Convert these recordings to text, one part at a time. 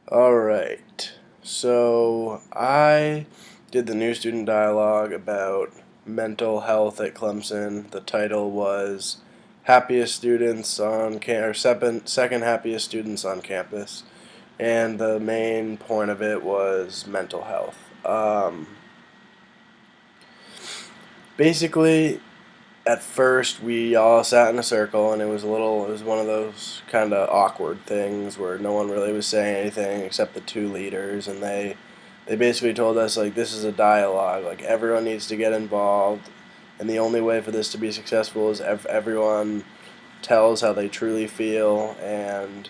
Alright, so I did the new student dialogue about mental health at Clemson. The title was Happiest Students on second happiest students on campus, and the main point of it was mental health. Basically, at first we all sat in a circle, and it was one of those kind of awkward things where no one really was saying anything except the two leaders, and they basically told us, like, this is a dialogue, like everyone needs to get involved, and the only way for this to be successful is if everyone tells how they truly feel, and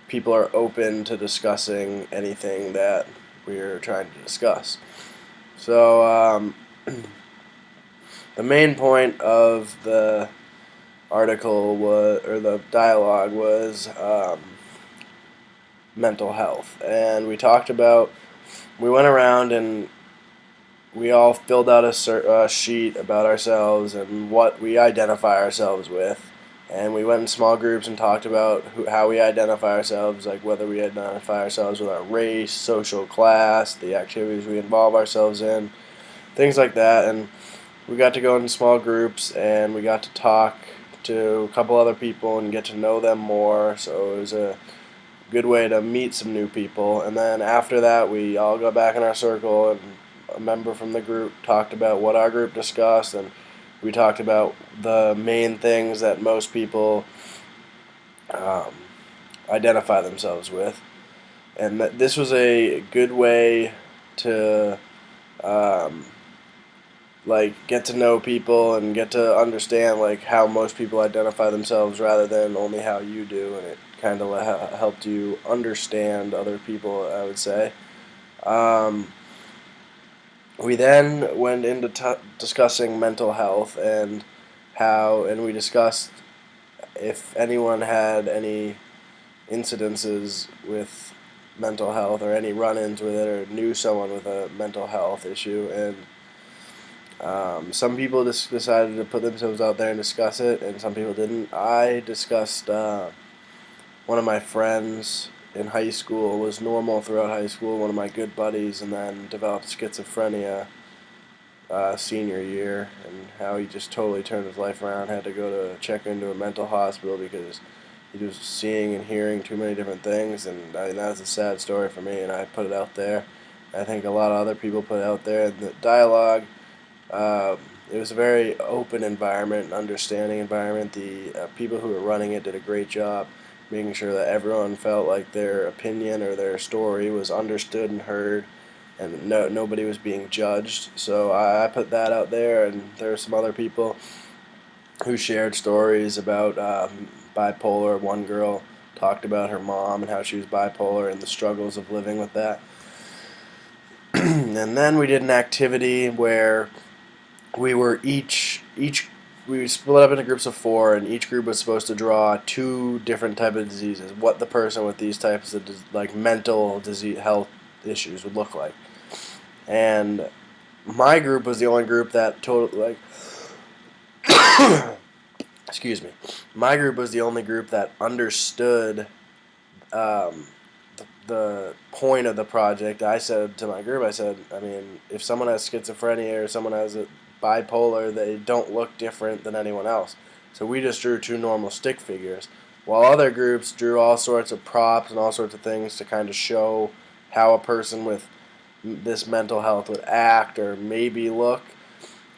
people are open to discussing anything that we're trying to discuss. So the main point of the article was, or the dialogue was, mental health, and we went around and we all filled out a sheet about ourselves and what we identify ourselves with, and we went in small groups and talked about how we identify ourselves, like whether we identify ourselves with our race, social class, the activities we involve ourselves in, things like that. And we got to go in small groups and we got to talk to a couple other people and get to know them more. So it was a good way to meet some new people. And then after that, we all got back in our circle, and a member from the group talked about what our group discussed, and we talked about the main things that most people um, identify themselves with. And this was a good way to um, like get to know people and get to understand like how most people identify themselves rather than only how you do, and it kind of helped you understand other people, I would say. um, we then went into discussing mental health and and we discussed if anyone had any incidences with mental health or any run-ins with it or knew someone with a mental health issue. And some people just decided to put themselves out there and discuss it, and some people didn't. I discussed one of my friends in high school was normal throughout high school, one of my good buddies, and then developed schizophrenia senior year, and how he just totally turned his life around, had to go to check into a mental hospital because he was seeing and hearing too many different things, and that was a sad story for me, and I put it out there. I think a lot of other people put it out there. And the dialogue, um, it was a very open environment, an understanding environment. The people who were running it did a great job making sure that everyone felt like their opinion or their story was understood and heard, and nobody was being judged. So I put that out there, and there were some other people who shared stories about bipolar. One girl talked about her mom and how she was bipolar and the struggles of living with that. And then we did an activity where we were each we split up into groups of four, and each group was supposed to draw two different types of diseases, what the person with these types of like mental disease health issues would look like. And my group was the only group that totally like excuse me. My group was the only group that understood um, the point of the project. I said to my group, I said, I mean, if someone has schizophrenia or someone has a bipolar, they don't look different than anyone else. So we just drew two normal stick figures, while other groups drew all sorts of props and all sorts of things to kind of show how a person with this mental health would act or maybe look.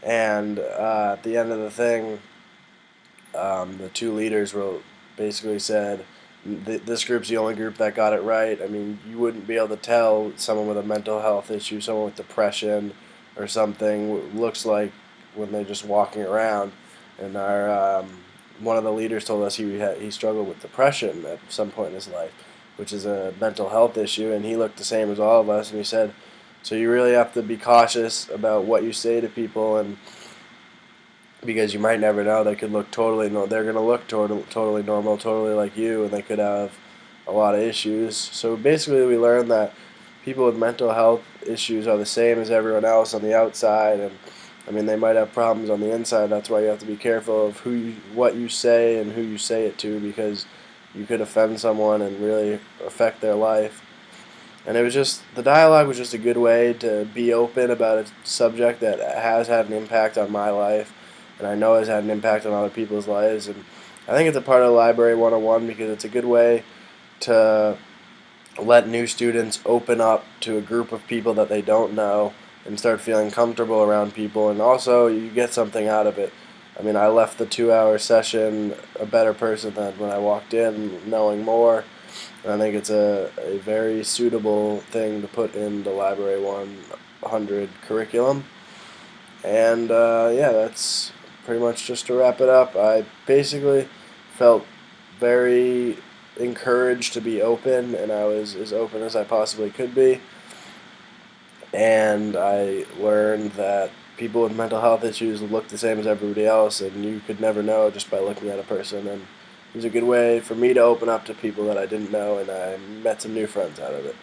And at the end of the thing, the two leaders basically said, this group's the only group that got it right. I mean, you wouldn't be able to tell someone with a mental health issue, someone with depression or something, looks like when they're just walking around. And our one of the leaders told us he struggled with depression at some point in his life, which is a mental health issue, and he looked the same as all of us. And he said, so you really have to be cautious about what you say to people, and because you might never know, they could look totally no, they're going to look totally normal, totally like you, and they could have a lot of issues. So basically we learned that people with mental health issues are the same as everyone else on the outside, and I mean they might have problems on the inside. That's why you have to be careful of what you say and who you say it to, because you could offend someone and really affect their life. And it was just, the dialogue was just a good way to be open about a subject that has had an impact on my life, and I know has had an impact on other people's lives. And I think it's a part of Library 101 because it's a good way to let new students open up to a group of people that they don't know and start feeling comfortable around people, and also you get something out of it. I mean, I left the 2 hour session a better person than when I walked in, knowing more. And I think it's a very suitable thing to put in the Library 100 curriculum. And yeah, that's pretty much just to wrap it up. I basically felt very encouraged to be open, and I was as open as I possibly could be. And I learned that people with mental health issues look the same as everybody else, and you could never know just by looking at a person. And it was a good way for me to open up to people that I didn't know, and I met some new friends out of it.